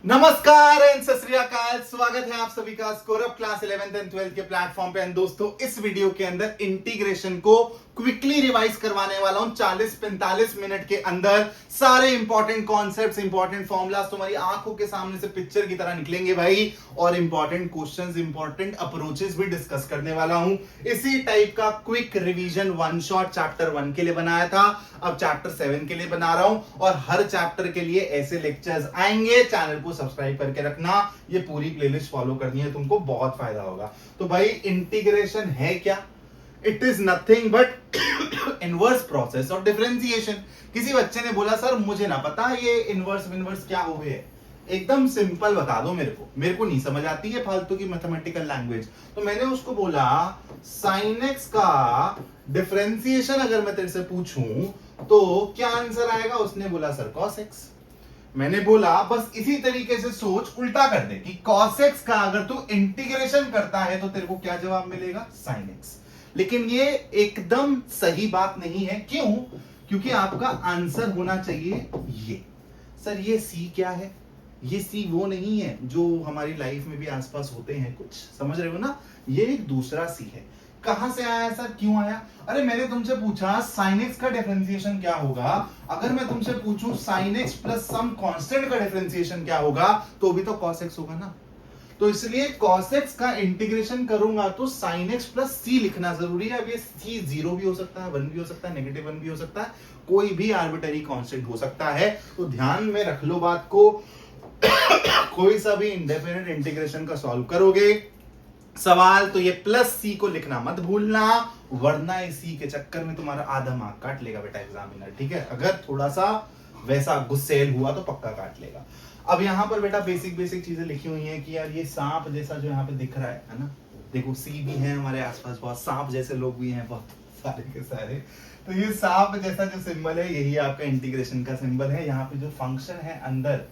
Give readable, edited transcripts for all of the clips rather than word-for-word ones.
नमस्कार एंड सत श्री अकाल। स्वागत है आप सभी का स्कोरअप क्लास 11th एंड 12th के प्लेटफॉर्म पे। एंड दोस्तों, इस वीडियो के अंदर इंटीग्रेशन को क्विकली रिवाइज करवाने वाला हूं। 40-45 मिनट के अंदर सारे इंपॉर्टेंट कॉन्सेप्ट्स, इंपॉर्टेंट फॉर्मूलाज तुम्हारी आंखों के सामने से पिक्चर की तरह निकलेंगे भाई। और इंपॉर्टेंट क्वेश्चंस, इंपॉर्टेंट अप्रोचेस भी डिस्कस करने वाला हूं। इसी टाइप का quick revision one shot chapter 1 के लिए बनाया था, अब चैप्टर 7 के लिए बना रहा हूं। और हर चैप्टर के लिए ऐसे लेक्चर्स आएंगे। चैनल को सब्सक्राइब करके रखना, ये पूरी प्लेलिस्ट फॉलो करनी है, तुमको बहुत फायदा होगा। तो भाई, इंटीग्रेशन है क्या? It is nothing but inverse process of differentiation. किसी बच्चे ने बोला सर मुझे ना पता ये इनवर्स विनवर्स क्या हुए है, एकदम सिंपल बता दो मेरे को नहीं समझ आती है फालतू की मैथमेटिकल लैंग्वेज। तो मैंने उसको बोला साइन एक्स का डिफरेंशिएशन अगर मैं तेरे से पूछूं तो क्या आंसर आएगा? उसने बोला सर कॉस एक्स। मैंने बोला बस इसी तरीके से सोच, उल्टा कर दे कि cos x का अगर तू इंटीग्रेशन करता है तो तेरे को क्या जवाब मिलेगा? sin x। लेकिन ये एकदम सही बात नहीं है। क्यों? क्योंकि आपका आंसर होना चाहिए ये। सर ये c क्या है? ये c वो नहीं है जो हमारी लाइफ में भी आसपास होते हैं कुछ, समझ रहे हो ना? ये एक दूसरा c है। कहां से आया सर, क्यों आया? अरे मैंने तुमसे पूछा sin x का डिफरेंशिएशन क्या होगा। अगर मैं तुमसे पूछूं sin x plus some constant का डिफरेंशिएशन क्या होगा, तो भी तो cos x होगा ना। तो इसलिए cos x का इंटीग्रेशन करूंगा तो sin x प्लस c लिखना जरूरी है। अब ये c 0 भी हो सकता है, 1 भी हो सकता है, नेगेटिव 1 भी हो सकता है, कोई भी आर्बिटरी कांस्टेंट हो सकता है। तो ध्यान में रख लो बात को। कोई सा भी इंडेफिनिट इंटीग्रेशन का सॉल्व करोगे सवाल तो ये प्लस सी को लिखना मत भूलना, वरना इसी के चक्कर में तुम्हारा आधा मार्क काट लेगा बेटा एग्जामिनर। ठीक है, अगर थोड़ा सा वैसा गुस्सेल हुआ तो पक्का काट लेगा। अब यहाँ पर बेटा बेसिक चीजें लिखी हुई हैं कि यार ये सांप जैसा जो यहाँ पे दिख रहा है ना, देखो सी भी है हमारे आसपास, बहुत सांप जैसे लोग भी हैं, बहुत सारे के सारे। तो ये सांप जैसा जो सिंबल है यही आपका इंटीग्रेशन का सिंबल है। यहाँ पे जो फंक्शन है अंदर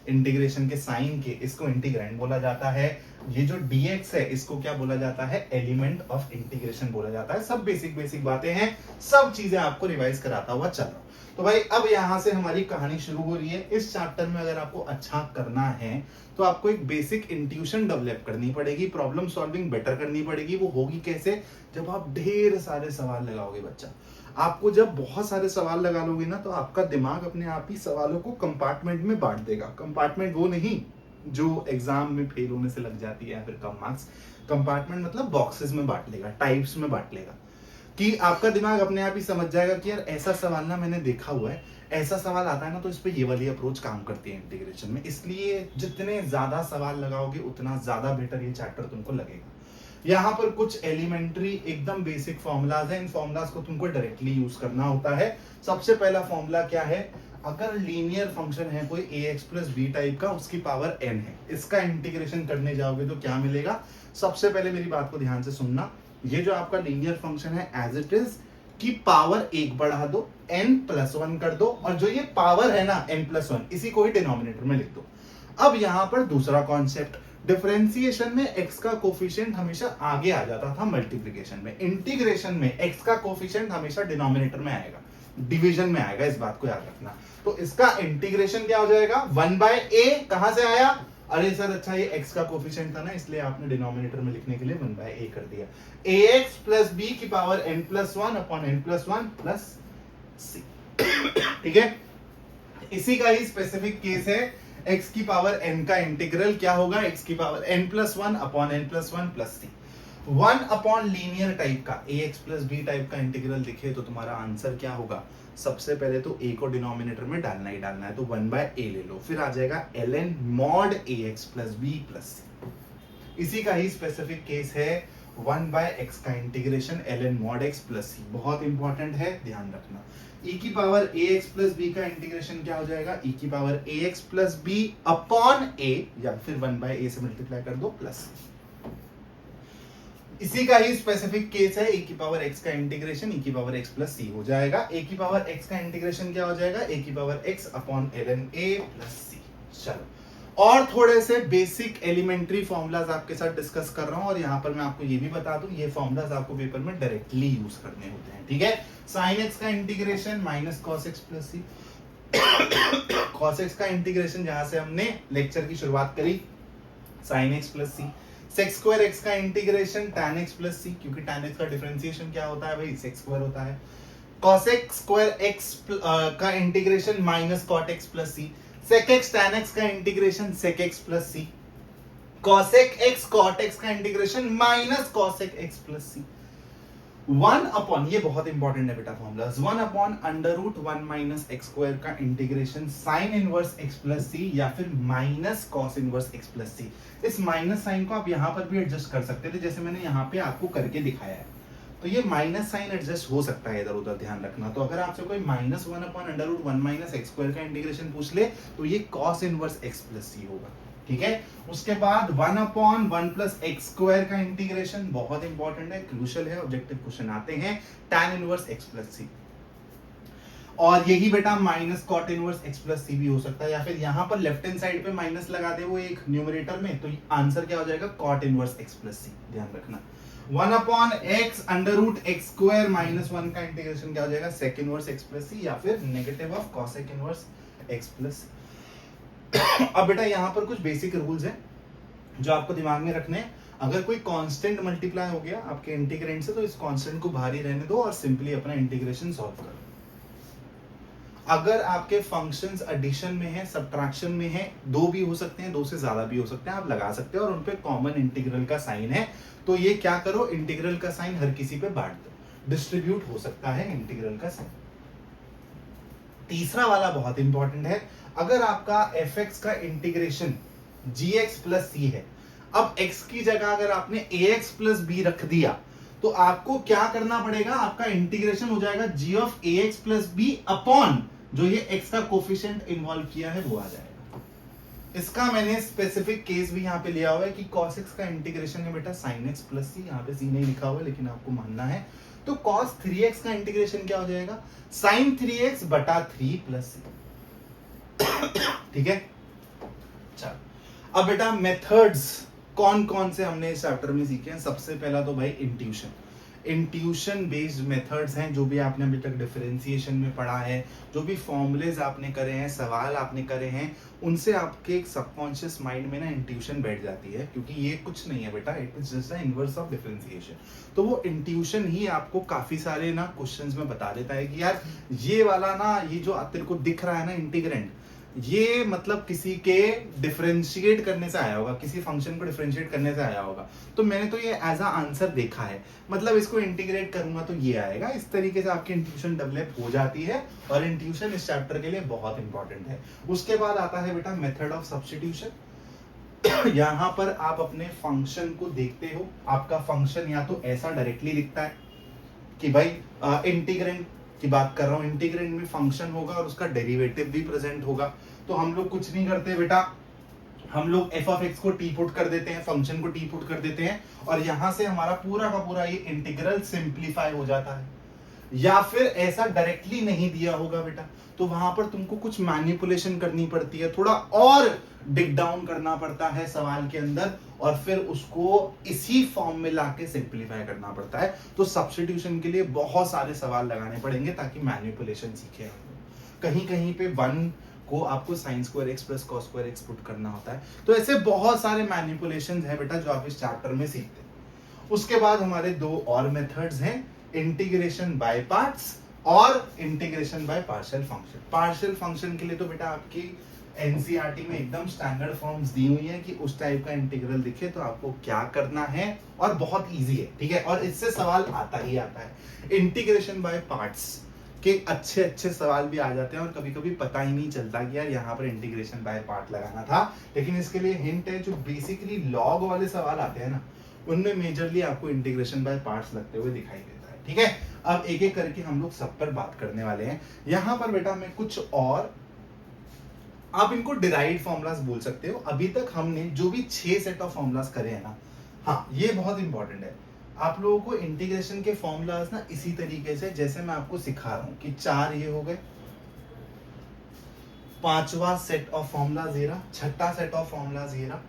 इंटीग्रेशन के साइन के, इसको इंटीग्रैंड बोला जाता है। ये जो dx है इसको क्या बोला जाता है? एलिमेंट ऑफ इंटीग्रेशन बोला जाता है। सब बेसिक बातें हैं, सब चीजें आपको रिवाइज कराता हुआ चल रहा हूं। तो भाई अब यहां से हमारी कहानी शुरू हो रही है। इस चैप्टर में अगर आपको अच्छा करना है तो आपको एक बेसिक इंट्यूशन डेवलप करनी पड़ेगी, प्रॉब्लम सॉल्विंग बेटर करनी पड़ेगी। वो होगी कैसे? जब आप ढेर सारे सवाल लगाओगे बच्चा। आपको जब बहुत सारे सवाल लगा लोगे ना तो आपका दिमाग अपने आप ही सवालों को कंपार्टमेंट में बांट देगा। कंपार्टमेंट वो नहीं जो एग्जाम में फेल होने से लग जाती है या फिर कम मार्क्स। कंपार्टमेंट मतलब बॉक्सेस में बांट लेगा, टाइप्स में बांट लेगा, कि आपका दिमाग अपने आप ही समझ जाएगा कि यार ऐसा सवाल ना मैंने देखा हुआ है, ऐसा सवाल आता है ना तो इस पे ये वाली अप्रोच काम करती है इंटीग्रेशन में। इसलिए जितने ज्यादा सवाल लगाओगे उतना ज्यादा बेटर ये चैप्टर तुमको लगेगा। यहाँ पर कुछ एलिमेंट्री एकदम बेसिक फॉर्मूलाज हैं। इन फॉर्मूलाज को तुमको डायरेक्टली यूज करना होता है। सबसे पहला फॉर्मूला क्या है? अगर लीनियर फंक्शन है कोई ax प्लस बी टाइप का, उसकी पावर n है, इसका इंटीग्रेशन करने जाओगे तो क्या मिलेगा? सबसे पहले मेरी बात को ध्यान से सुनना। ये जो आपका लीनियर फंक्शन है एज इट इज की पावर 1 बढ़ा दो, n प्लस 1 कर दो, और जो ये पावर है ना n प्लस 1, इसी को ही डिनोमिनेटर में लिख दो। अब यहां पर दूसरा कॉन्सेप्ट, डिफरेंशिएशन में x का कोफिशिएंट हमेशा आगे आ जाता था मल्टीप्लिकेशन में। इंटीग्रेशन में x का कोफिशिएंट हमेशा डिनोमिनेटर में आएगा, डिवीजन में आएगा, इस बात को याद रखना। तो इसका इंटीग्रेशन क्या हो जाएगा? 1/a। कहां से आया? अरे सर अच्छा ये x का कोफिशिएंट था ना, इसलिए आपने डिनोमिनेटर में लिखने के लिए 1/a कर दिया। ax प्लस b की power n plus 1 upon n plus 1 plus c। ठीक है, इसी का ही स्पेसिफिक केस है। x की पावर n का इंटीग्रल क्या होगा? x की power n plus 1 upon n plus 1 plus c। 1 upon linear type का ax प्लस b टाइप का इंटीग्रल दिखे तो तुम्हारा आंसर क्या होगा? सबसे पहले तो a को डिनोमिनेटर में डालना ही डालना है, तो 1/a ले लो, फिर आ जाएगा ln mod ax plus b plus c। इसी का ही स्पेसिफिक केस है 1/x का integration ln mod x plus c। बहुत इंपॉर्टेंट है, ध्यान रखना। e की पावर ax प्लस b का इंटीग्रेशन क्या हो जाएगा? e की power ax plus b upon a, या फिर 1/a से मल्टीप्लाई कर दो प्लस। इसी का ही स्पेसिफिक केस है e की पावर x का इंटीग्रेशन e की पावर x प्लस c हो जाएगा। a की पावर x का इंटीग्रेशन क्या हो जाएगा? a की power x upon ln a plus c। चलो, और थोड़े से बेसिक एलिमेंट्री फॉर्मूलाज आपके साथ डिस्कस कर रहा हूं। और यहाँ पर मैं आपको ये भी बता दूं, ये फॉर्मूलाज आपको पेपर में डायरेक्टली यूज करने होते हैं। ठीक है, साइन एक्स का integration minus cos x plus C, cos x का इंटीग्रेशन जहां से हमने लेक्चर की शुरुआत करी sin x plus C, sec square x का integration tan x plus C, क्योंकि tan x का डिफरेंशिएशन क्या होता है भाई, sec स्क्वायर होता है। cos x स्क्वायर x का integration minus cot x plus C, sec x tan x का integration sec x plus C, cosec x cot x का integration minus cosec x plus C. 1 upon, ये बहुत important है बेटा formulas, 1 upon under root 1 minus x square का integration sine inverse x plus C या फिर minus cos inverse x plus C. इस minus sign को आप यहां पर भी एडजस्ट कर सकते थे, जैसे मैंने यहां पे आपको करके दिखाया है। तो ये माइनस साइन एडजस्ट हो सकता है, इधर उधर ध्यान रखना। तो अगर आपसे कोई minus 1 upon under root 1 minus x square का इंटीग्रेशन पूछ ले तो ये cos inverse x plus C होगा, ठीक है। उसके बाद 1 अपॉन 1 प्लस एक्स स्क्वायर का इंटीग्रेशन, बहुत इंपॉर्टेंट है, क्रूशियल है, ऑब्जेक्टिव क्वेश्चन आते हैं, tan inverse x plus C. और यही बेटा minus cot inverse x plus C भी हो सकता है, या फिर यहां पर लेफ्ट हैंड साइड पे माइनस लगा दे वो एक न्यूमरेटर में, तो आंसर क्या हो जाएगा, cot inverse x plus C. ध्यान रखना 1 upon x under root x square minus 1 का इंटीग्रेशन क्या हो जाएगा, sec inverse x plus C या फिर negative of cosec inverse x plus. अब बेटा यहाँ पर कुछ बेसिक रूल्स हैं जो आपको दिमाग में रखने हैं। अगर कोई कांस्टेंट मल्टीप्लाई हो गया आपके इंटीग्रेंड से तो इस कांस्टेंट को बाहर ही रहने दो और सिंपली अपना इंटीग्रेशन सॉल्व करो। अगर आपके फंक्शंस एडिशन में है, सब्ट्रैक्शन में है, दो भी हो सकते हैं, दो से ज्यादा भी हो सकते हैं, आप लगा सकते हो और उन पे कॉमन इंटीग्रल का साइन है, तो ये क्या करो, इंटीग्रल का साइन हर किसी पे बांट दो, डिस्ट्रीब्यूट हो सकता है इंटीग्रल का साइन। तीसरा वाला बहुत इंपॉर्टेंट है, अगर आपका fx का इंटीग्रेशन gx प्लस c है, अब x की जगह अगर आपने ax प्लस b रख दिया तो आपको क्या करना पड़ेगा, आपका इंटीग्रेशन हो जाएगा g of ax plus b upon जो ये x का कोफिशिएंट इन्वॉल्व किया है वो आ जाएगा। इसका मैंने स्पेसिफिक केस भी यहाँ पे लिया हुआ है कि cos x का इंटीग्रेशन है बेटा sin x प्लस c, यहाँ पे c नहीं लिखा हुआ है लेकिन आपको मानना है, तो cos 3x का इंटीग्रेशन क्या हो जाएगा, sin 3x बटा 3 प्लस c। ठीक है, चलो अब बेटा मेथड्स कौन कौन से हमने इस चैप्टर में सीखे हैं। सबसे पहला तो भाई इंट्यूशन बेस्ड मेथड्स हैं, जो भी आपने अभी तक डिफरेंशिएशन में पढ़ा है, जो भी फॉर्मूलेज आपने करे हैं, सवाल आपने करे हैं, उनसे आपके एक सबकॉन्शियस माइंड में ना इंट्यूशन बैठ जाती है, क्योंकि ये कुछ नहीं है बेटा, it is just the inverse of differentiation. तो वो इंट्यूशन ही आपको काफी सारे ना क्वेश्चंस में बता देता है कि यार ये वाला ना, ये जो तेरे को दिख रहा है ना इंटीग्रेंड, ये मतलब किसी के डिफरेंशिएट करने से आया होगा, किसी फंक्शन को डिफरेंशिएट करने से आया होगा, तो मैंने तो ये एज अ आंसर देखा है, मतलब इसको इंटीग्रेट करूंगा तो ये आएगा। इस तरीके से आपकी इंट्यूशन डेवलप हो जाती है और इंट्यूशन इस चैप्टर के लिए बहुत इंपॉर्टेंट है। उसके बाद आता है बेटा मेथड ऑफ सब्स्टिट्यूशन। यहाँ पर आप अपने फंक्शन को देखते हो, आपका फंक्शन या तो ऐसा डायरेक्टली लिखता है कि भाई इंटीग्रेंड की बात कर रहा हूं, इंटीग्रेंड में फंक्शन होगा और उसका डेरिवेटिव भी प्रेजेंट होगा, तो हम लोग कुछ नहीं करते बेटा, हम लोग f ऑफ x को टी पुट कर देते हैं, फंक्शन को टी पुट कर देते हैं और यहां से हमारा पूरा का पूरा ये इंटीग्रल सिंप्लीफाई हो जाता है। या फिर ऐसा डायरेक्टली नहीं दिया होगा बेटा, तो वहां पर तुमको कुछ मैनिपुलेशन करनी पड़ती है, थोड़ा और डिग डाउन करना पड़ता है सवाल के अंदर और फिर उसको इसी फॉर्म में लाके सिंप्लीफाई करना पड़ता है। तो सब्स्टिट्यूशन के लिए बहुत सारे सवाल लगाने पड़ेंगे ताकि मैनिपुलेशन सीखे हम लोग। कहीं कहीं पे 1 को आपको sin square x plus cos square x put करना होता है, तो ऐसे बहुत सारे मैनिपुलेशंस हैं बेटा जो आप इस चैप्टर में सीखते हैं। उसके बाद हमारे दो और मेथड्स हैं, इंटीग्रेशन बाय पार्ट्स और integration by partial function. Partial function के लिए तो बेटा आपकी एनसीईआरटी में एकदम स्टैंडर्ड फॉर्म्स दी हुई है कि उस टाइप का इंटीग्रल दिखे तो आपको क्या करना है, और बहुत इजी है, ठीक है, और इससे सवाल आता ही आता है। इंटीग्रेशन बाय पार्ट्स के अच्छे अच्छे सवाल भी आ जाते हैं और कभी कभी पता ही नहीं चलता कि यार यहाँ पर इंटीग्रेशन बाय पार्ट लगाना था, लेकिन इसके लिए हिंट है, जो बेसिकली लॉग वाले सवाल आते हैं ना, उनमें मेजरली आपको इंटीग्रेशन बाय पार्ट्स लगते हुए दिखाई देता है। ठीक है, अब एक एक करके हम लोग सब पर बात करने वाले हैं। यहाँ पर बेटा मैं कुछ और, आप इनको डिराइव्ड फॉर्मूलाज बोल सकते हो। अभी तक हमने जो भी 6 सेट ऑफ फॉर्मूलाज करे हैं ना, हाँ ये बहुत इंपॉर्टेंट है, आप लोगों को इंटीग्रेशन के फॉर्मूलाज ना इसी तरीके से जैसे मैं आपको सिखा रहा हूं कि 4 ये हो गए, 5वां सेट ऑफ फॉर्मूलाज ये रहा, 6ठा सेट ऑफ फॉर्मूलाज ये रहा,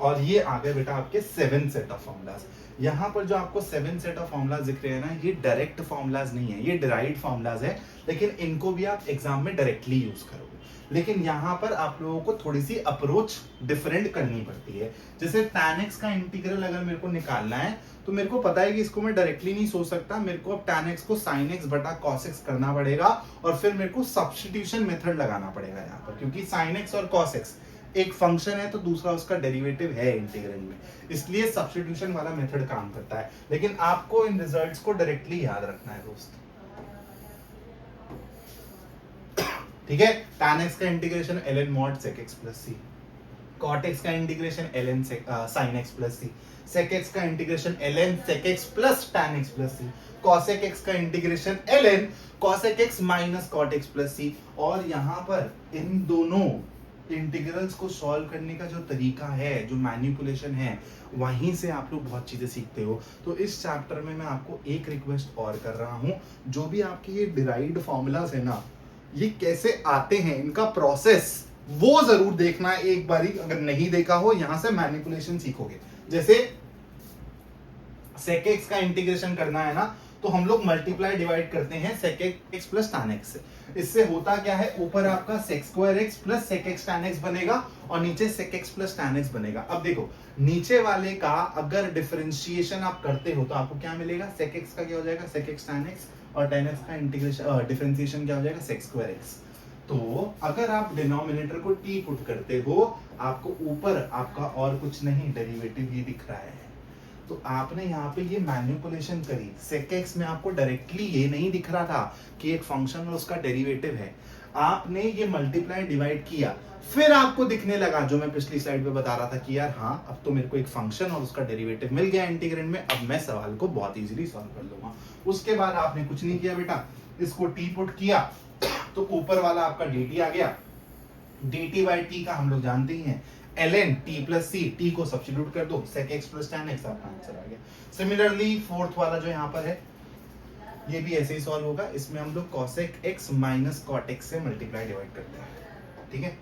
और ये आ गए बेटा आपके 7 सेट ऑफ फॉर्मूलाज। यहाँ पर जो आपको 7 सेट ऑफ फॉर्मूलाज दिख रहे हैं ना, ये डायरेक्ट फॉर्मूलाज नहीं है, ये डिराइव्ड फॉर्मूलाज है, लेकिन इनको भी आप एग्जाम में डायरेक्टली यूज करोगे। लेकिन यहाँ पर आप लोगों को थोड़ी सी अप्रोच डिफरेंट करनी पड़ती है। जैसे tan x का इंटीग्रल अगर मेरे को निकालना है तो मेरे को पता है कि इसको मैं डायरेक्टली नहीं सोच सकता, मेरे को अब tan x को sin x बटा cos x करना पड़ेगा और फिर मेरे को सब्स्टिट्यूशन मेथड लगाना पड़ेगा यहाँ पर, क्योंकि sin x और cos x एक फंक्शन है तो दूसरा उसका डेरिवेटिव है इंटीग्रल में, इसलिए सब्स्टिट्यूशन वाला मेथड काम करता है। लेकिन आपको इन रिजल्ट्स को डायरेक्टली याद रखना है दोस्त, ठीक है। tan x का integration ln mod sec x plus c, cot x का integration ln sin x plus c, sec x का integration ln sec x plus tan x plus c, cosec x का integration ln cosec x minus cot x plus c। और यहाँ पर इन दोनों integrals को solve करने का जो तरीका है, जो मैनिपुलेशन है, वहीं से आप लोग बहुत चीजें सीखते हो। तो इस चैप्टर में मैं आपको एक रिक्वेस्ट और कर रहा हूं, जो भी आपके ये डिराइव्ड फॉर्मूलाज है ना, ये कैसे आते हैं, इनका प्रोसेस वो जरूर देखना है एक बारी, अगर नहीं देखा हो यहां से मैनिपुलेशन सीखोगे। जैसे sec x का इंटीग्रेशन करना है ना, तो हम लोग मल्टीप्लाई डिवाइड करते हैं sec x plus tan x से। इससे होता क्या है, ऊपर आपका sec square x plus sec x tan x बनेगा और नीचे sec x plus tan x बनेगा। अब देखो नीचे वाले का अगर डिफरेंशिएशन आप करते हो तो आपको क्या मिलेगा, sec x का क्या हो जाएगा sec x tan x, और tan x का इंटीग्रेशन डिफरेंशिएशन क्या हो जाएगा sec स्क्वायर x। तो अगर आप डिनोमिनेटर को t पुट करते हो, आपको ऊपर आपका और कुछ नहीं डेरिवेटिव ये दिख रहा है। तो आपने यहाँ पे ये मैनिपुलेशन करी, sec x में आपको डायरेक्टली ये नहीं दिख रहा था कि एक फंक्शन और उसका डेरिवेटिव है, आपने ये मल्टीप्लाई डिवाइड किया, फिर आपको दिखने लगा जो मैं पिछली स्लाइड पे बता रहा था कि यार हाँ, अब तो मेरे को एक फंक्शन और उसका डेरिवेटिव मिल गया इंटीग्रेंड में, अब मैं सवाल को बहुत इजीली सॉल्व कर लूंगा। उसके बाद आपने कुछ नहीं किया बेटा, इसको t पुट किया तो ऊपर वाला आपका dt आ गया, dt बाई t का हम लोग जानते ही हैं ln t plus c, t को सब्स्टिट्यूट कर दो sec x plus tan x, आपका आंसर आ गया। सिमिलरली फोर्थ वाला जो यहाँ पर है, ये भी ऐसे ही सॉल्व होगा। इसमें हम लोग cosec x minus cot x से मल्टीप्लाई डिवाइड करते हैं, ठीक है।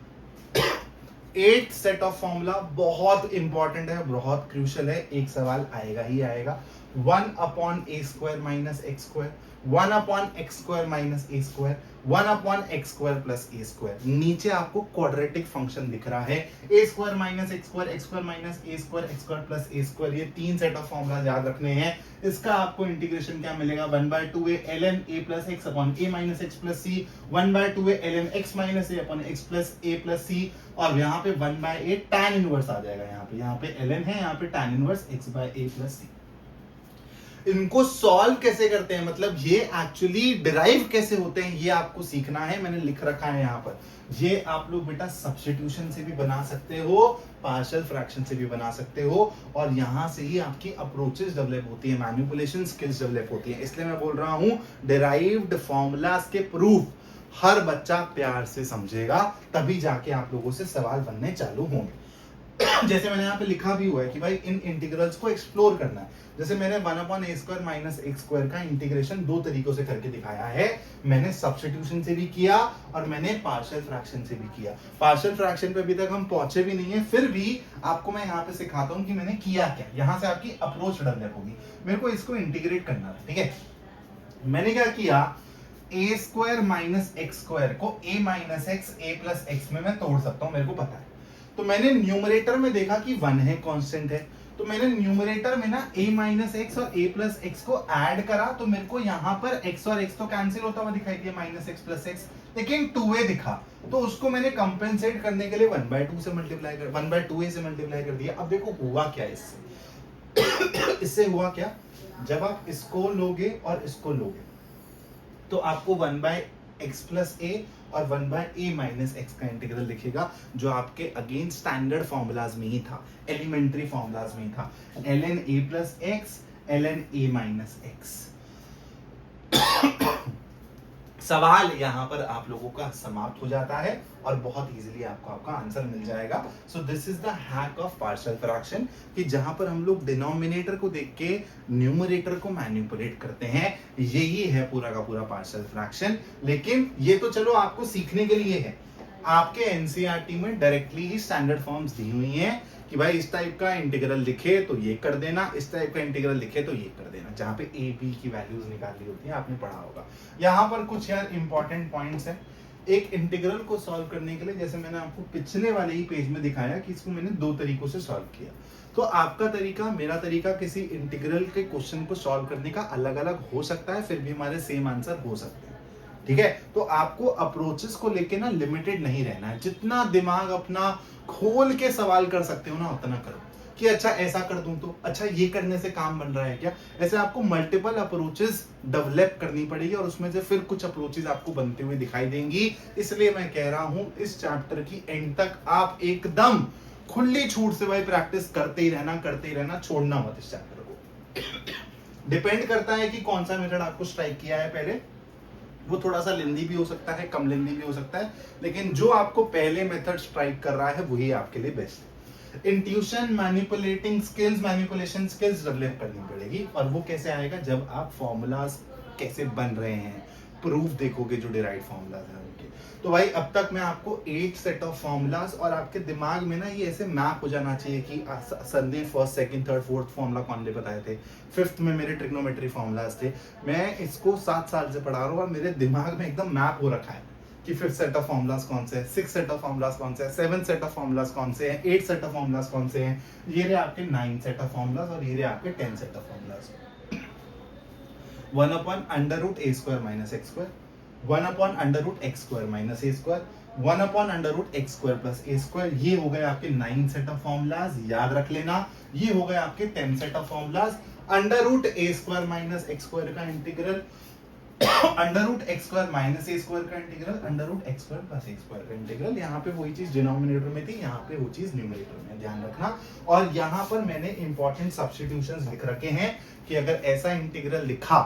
8 सेट ऑफ फॉर्मूला बहुत इंपॉर्टेंट है, बहुत क्रूशियल है, एक सवाल आएगा ही आएगा। 1 upon a square minus x square, 1 upon x square minus a square, 1 upon x square plus a square. नीचे आपको क्वाड्रेटिक फंक्शन दिख रहा है, a square minus x square minus a square, x square plus a square. ये 3 set of formula याद रखने हैं। इसका आपको इंटीग्रेशन क्या मिलेगा, 1/2a ln a plus x upon a minus x plus c, 1/2a ln x minus a upon x plus a plus c, और यहाँ पे 1/a tan इनवर्स आ जाएगा। यहाँ पे ln है, यहाँ पे tan inverse x by a plus c। इनको सॉल्व कैसे करते हैं, मतलब ये एक्चुअली डिराइव कैसे होते हैं, ये आपको सीखना है। मैंने लिख रखा है यहाँ पर, ये आप लोग बेटा सब्स्टिट्यूशन से भी बना सकते हो, पार्शियल फ्रैक्शन से भी बना सकते हो, और यहाँ से ही आपकी अप्रोचेस डेवलप होती है, मैनिपुलेशन स्किल्स डेवलप होती है। इसलिए मैं बोल रहा हूँ डिराइव्ड फॉर्मूलाज के प्रूफ हर बच्चा प्यार से समझेगा, तभी जाके आप लोगों से सवाल बनने चालू होंगे। जैसे मैंने यहाँ पे लिखा भी हुआ है कि भाई इन इंटीग्रल्स को एक्सप्लोर करना है। जैसे मैंने 1 upon a square minus x square का इंटीग्रेशन 2 तरीकों से करके दिखाया है। मैंने सब्स्टिट्यूशन से भी किया और मैंने पार्शियल फ्रैक्शन से भी किया। पार्शियल फ्रैक्शन पे अभी तक हम पहुंचे भी नहीं है, फिर भी आपको मैं यहाँ पे सिखाता हूँ कि मैंने किया क्या। यहाँ से आपकी अप्रोच डेवलप होगी। मेरे को इसको इंटीग्रेट करना है, ठीक है। मैंने क्या किया, ए स्क्वायर माइनस एक्स स्क्वायर को ए माइनस एक्स ए प्लस एक्स में मैं तोड़ सकता हूँ, मेरे को पता है। तो मैंने न्यूमरेटर में देखा कि 1 है, कांस्टेंट है, तो मैंने न्यूमरेटर में ना a माइनस एक्स और a प्लस एक्स को ऐड करा, तो मेरे को यहाँ पर x और x तो कैंसिल होता हुआ दिखाई दिया, माइनस एक्स प्लस एक्स, लेकिन 2a दिखा, तो उसको मैंने कंपेंसेट करने के लिए 1/2 से मल्टीप्लाई कर 1/2a से मल्टीप्लाई कर दिया। अब देखो हुआ क्या इससे इससे हुआ क्या, जब आप इसको लोगे और इसको लोगे तो आपको 1/x प्लस a और 1/a माइनस एक्स का इंटीग्रल दिखेगा, जो आपके अगेन स्टैंडर्ड फॉर्मूलाज में ही था, एलिमेंट्री फॉर्मूलाज में ही था, ln a plus x ln a minus x. सवाल यहाँ पर आप लोगों का समाप्त हो जाता है और बहुत इजीली आपको आपका आंसर मिल जाएगा। So this is the hack of partial fraction, कि जहां पर हम लोग डिनोमिनेटर को देख के न्यूमरेटर को मैनिपुलेट करते हैं, यही है पूरा का पूरा पार्शियल फ्रैक्शन। लेकिन ये तो चलो आपको सीखने के लिए है, आपके एनसीईआरटी में डायरेक्टली ही स्टैंडर्ड फॉर्म्स दी हुई हैं कि भाई इस टाइप का इंटीग्रल लिखे तो ये कर देना, इस टाइप का इंटीग्रल लिखे तो ये कर देना, जहां पे ए बी की वैल्यूज निकालनी होती है, आपने पढ़ा होगा। यहाँ पर कुछ यार इंपॉर्टेंट पॉइंट्स हैं। एक इंटीग्रल को सॉल्व करने के लिए, जैसे मैंने आपको पिछले वाले ही पेज में दिखाया कि इसको मैंने दो तरीकों से सॉल्व किया, तो आपका तरीका मेरा तरीका किसी इंटीग्रल के क्वेश्चन को सॉल्व करने का अलग अलग हो सकता है, फिर भी हमारे सेम आंसर हो सकते हैं। ठीक है, तो आपको अप्रोचेस को लेके ना लिमिटेड नहीं रहना है, जितना दिमाग अपना खोल के सवाल कर सकते हो ना उतना करो, कि अच्छा ऐसा कर दूं तो अच्छा ये करने से काम बन रहा है क्या। ऐसे आपको मल्टीपल अप्रोचेस डेवलप करनी पड़ेगी और उसमें से फिर कुछ अप्रोचेस आपको बनते हुए दिखाई देंगी। इसलिए मैं कह रहा हूं इस चैप्टर की एंड तक आप एकदम खुली छूट से भाई प्रैक्टिस करते ही रहना, छोड़ना मत इस चैप्टर को। डिपेंड करता है कि कौन सा मेथड आपको स्ट्राइक किया है पहले, वो थोड़ा सा लेंदी भी हो सकता है, कम लेंदी भी हो सकता है, लेकिन जो आपको पहले मेथड स्ट्राइक कर रहा है वही आपके लिए बेस्ट है। इंट्यूशन, मैनिपुलेशन स्किल्स डेवलप करनी पड़ेगी, और वो कैसे आएगा, जब आप फॉर्मूलाज कैसे बन रहे हैं, प्रूफ देखोगे जो डिराइव्ड फॉर्मूलाज हैं उनके। तो भाई अब तक मैं आपको 8 सेट ऑफ फॉर्मूलाज, और आपके दिमाग में ना ये ऐसे मैप हो जाना चाहिए कि सर ने first, second, third, fourth formula कौन ले बताए थे, फिफ्थ में मेरे ट्रिग्नोमेट्री फॉर्मूलाज थे। मैं इसको 7 साल से पढ़ा रहा हूँ और मेरे दिमाग में एकदम मैप हो रखा है कि फिफ्थ सेट ऑफ फॉर्मूलाज कौन से हैं, 6 सेट ऑफ फॉर्मूलाज कौन से हैं, 7 सेट ऑफ फॉर्मूलाज कौन से हैं, 8 सेट ऑफ फॉर्मूलाज कौन से हैं, ये रहे आपके 9 सेट ऑफ फॉर्मूलाज, और ये रहे आपके 10 set of formulas. 1 upon under root a square minus x square, 1 upon under root x square minus a square, 1 upon under root x square plus a square, ये हो गए आपके 9 सेट ऑफ फॉर्मूलाज, याद रख लेना। ये हो गए आपके 10 set of formulas. Under root a square minus x square का integral, under root x square minus a square का integral, under root x square plus a square का इंटीग्रल। यहाँ पे वही चीज डिनोमिनेटर में थी, यहाँ पे वो चीज न्यूमरेटर में, ध्यान रखना। और यहाँ पर मैंने इंपॉर्टेंट सब्स्टिट्यूशंस लिख रखे हैं कि अगर ऐसा इंटीग्रल लिखा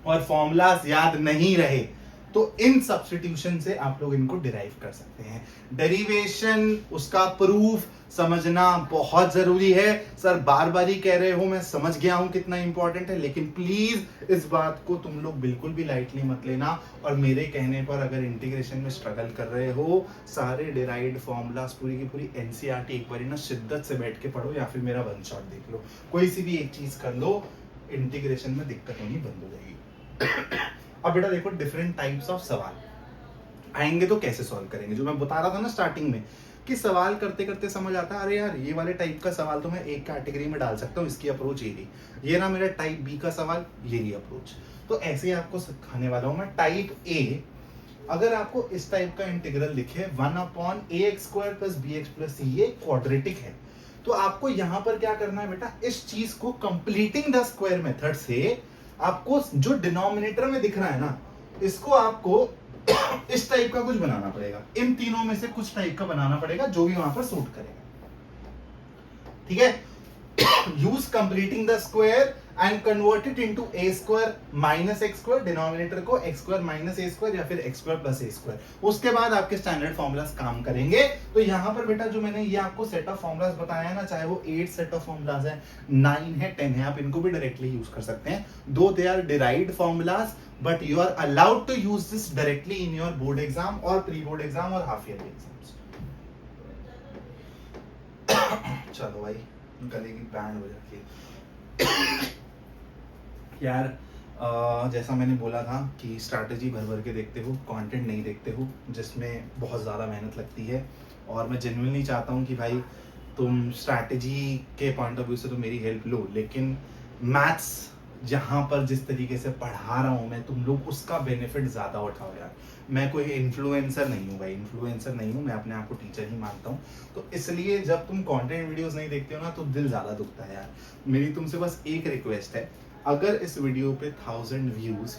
और फॉर्मूलाज याद नहीं रहे तो इन सब्स्टिट्यूशन से आप लोग इनको डिराइव कर सकते हैं। डेरिवेशन, उसका प्रूफ समझना बहुत जरूरी है। सर बार बार ही कह रहे हो, मैं समझ गया हूं कितना इंपॉर्टेंट है, लेकिन प्लीज इस बात को तुम लोग बिल्कुल भी लाइटली मत लेना। और मेरे कहने पर अगर इंटीग्रेशन में स्ट्रगल कर रहे हो, सारे डिराइव्ड फॉर्मूलाज पूरी की पूरी एनसीईआरटी एक बार ना शिद्दत से बैठ के पढ़ो, या फिर मेरा वन शॉट देख लो, कोई सी भी एक चीज कर लो, इंटीग्रेशन में दिक्कत होनी बंद हो जाएगी। अब बेटा देखो, डिफरेंट टाइप्स ऑफ सवाल आएंगे तो कैसे सॉल्व करेंगे। जो मैं बता रहा था ना स्टार्टिंग में कि सवाल करते करते समझ आता है, अरे यार ये वाले टाइप का सवाल तो मैं एक कैटेगरी में डाल सकता हूँ, इसकी अप्रोच ये रही, ये ना मेरा टाइप बी का सवाल, ये रही अप्रोच। तो ऐसे ही आपको सिखाने वाला हूँ मैं। टाइप ए, अगर आपको इस टाइप का इंटीग्रल लिखे 1 upon ax square plus bx plus c, ये क्वाड्रेटिक है, तो आपको यहाँ पर क्या करना है बेटा, इस चीज को कंप्लीटिंग द स्क्वायर मेथड से आपको जो डिनोमिनेटर में दिख रहा है ना, इसको आपको इस टाइप का कुछ बनाना पड़ेगा, इन तीनों में से कुछ टाइप का बनाना पड़ेगा जो भी वहां पर सूट करेगा। ठीक है, use completing the square and convert it into a square minus x square, denominator को x square minus a square या फिर x square plus a square, उसके बाद आपके स्टैंडर्ड फॉर्मूलाज काम करेंगे। तो यहाँ पर बेटा जो मैंने ये आपको सेट ऑफ फॉर्मूलाज बताया है ना, चाहे वो 8 सेट ऑफ फॉर्मूलाज है, 9 है, 10 है, आप इनको भी डायरेक्टली यूज कर सकते हैं। Though they are derived formulas, but you are allowed to use this directly in your board exam और प्री बोर्ड एग्जाम और हाफ ईयरली एग्जाम्स। चलो भाई, गले की बैंड हो जाती है यार। जैसा मैंने बोला था कि स्ट्रैटेजी भर भर के देखते हो, कंटेंट नहीं देखते हो, जिसमें बहुत ज़्यादा मेहनत लगती है। और मैं जेन्युइनली चाहता हूँ कि भाई तुम स्ट्रैटेजी के पॉइंट ऑफ व्यू से तो मेरी हेल्प लो, लेकिन मैथ्स जहाँ पर जिस तरीके से पढ़ा रहा हूँ मैं, तुम लोग उसका बेनिफिट ज़्यादा उठाओ यार। मैं कोई इन्फ्लुएंसर नहीं हूँ भाई, इन्फ्लुएंसर नहीं हूँ मैं, अपने आप को टीचर ही मानता हूँ। तो इसलिए जब तुम कंटेंट वीडियोस नहीं देखते हो ना, तो दिल ज़्यादा दुखता है यार। मेरी तुमसे बस एक रिक्वेस्ट है, अगर इस वीडियो पे 1000 व्यूज,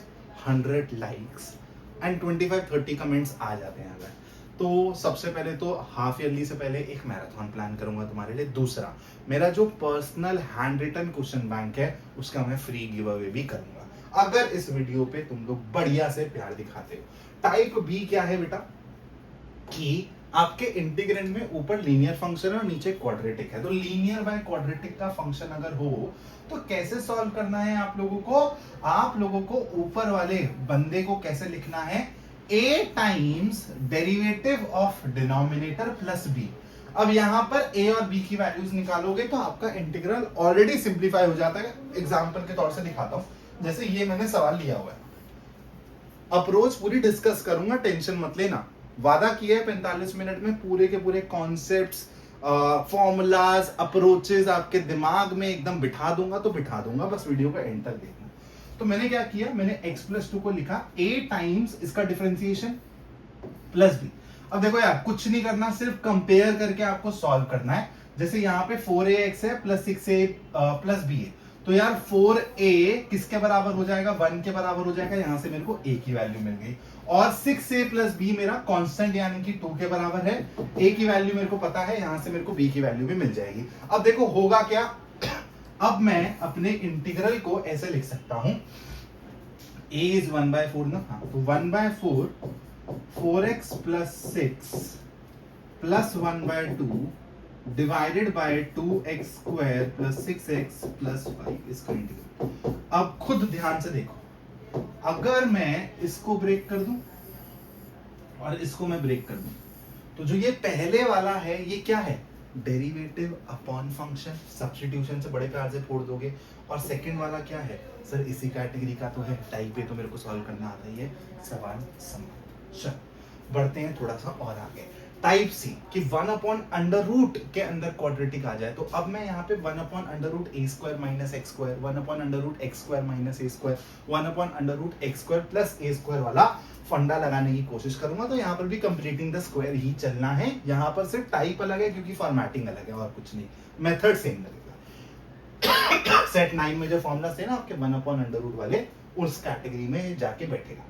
100 लाइक्स एंड 25-30 कमेंट्स आ जाते हैं अगर, तो सबसे पहले तो हाफ ईयरली से पहले एक मैराथन प्लान करूंगा तुम्हारे लिए। दूसरा, मेरा जो personal hand written question bank है उसका मैं फ्री गिव अवे भी करूंगा, अगर इस वीडियो पे तुम लोग बढ़िया से प्यार दिखाते हो। टाइप बी क्या है बेटा, कि आपके इंटीग्रेंड में ऊपर लीनियर फंक्शन है और नीचे क्वाड्रेटिक है। तो लीनियर बाय क्वाड्रेटिक का फंक्शन अगर हो तो कैसे सॉल्व करना है आप लोगों को ऊपर वाले बंदे को कैसे लिखना है a times derivative of denominator plus b। अब यहां पर a और b की वैल्यूज निकालोगे तो आपका इंटीग्रल ऑलरेडी सिंप्लीफाई हो जाता है। एग्जांपल के तौर से दिखाता हूं, जैसे ये मैंने सवाल लिया हुआ है, अप्रोच पूरी डिस्कस करूंगा, टेंशन मत लेना। वादा किया है 45 मिनट में पूरे के पूरे कॉन्सेप्ट्स, फॉर्मूलाज, अप्रोचेस आपके दिमाग में एकदम बिठा दूंगा, तो बिठा दूंगा, बस वीडियो का एंड तक देखना। तो मैंने क्या किया, मैंने x+2 को लिखा a टाइम्स इसका डिफरेंशिएशन प्लस b। अब देखो यार, कुछ नहीं करना, सिर्फ कंपेयर करके आपको सॉल्व करना है। जैसे यहाँ पे 4ax है प्लस 6a प्लस b है, तो यार 4a किसके बराबर हो जाएगा, 1 के बराबर हो जाएगा। यहां से मेरे को a की वैल्यू मिल गई, और 6a प्लस b मेरा कांस्टेंट यानी कि 2 के बराबर है। a की वैल्यू मेरे को पता है, यहां से मेरे को b की वैल्यू भी मिल जाएगी। अब देखो होगा क्या, अब मैं अपने इंटीग्रल को ऐसे लिख सकता हूं, a इज 1/4 ना, हाँ, तो 1/4 4x plus 6 plus 1/2 divided by 2x square plus 6x plus 5 इसका इंटीग्रल। अब खुद ध्यान से देखो, अगर मैं इसको ब्रेक कर दूं और इसको मैं ब्रेक कर दूं, तो जो ये पहले वाला है ये क्या है, डेरिवेटिव अपॉन फंक्शन, सब्स्टिट्यूशन से बड़े प्यार से फोड़ दोगे। और सेकंड वाला क्या है, सर इसी कैटेगरी का तो है, टाइप ए तो मेरे को सॉल्व करना आता ही है, सवाल समाप्त। चलो बढ़ते हैं थोड़ा सा और आगे। टाइप सी कि 1/√, के अंदर क्वाड्रेटिक आ जाए, तो अब मैं यहाँ पे 1/√a² minus x², 1/√x² minus a², 1/√x² plus a² वाला फंडा लगाने की कोशिश करूंगा। तो यहाँ पर भी कंप्लीटिंग द स्क्वायर ही चलना है, यहाँ पर सिर्फ टाइप अलग है क्योंकि फॉर्मेटिंग अलग है और कुछ नहीं, मेथड सेम लगेगा। सेट 9 में जो फॉर्मूला थे ना आपके 1/√, वाले, उस कैटेगरी में जाके बैठेगा।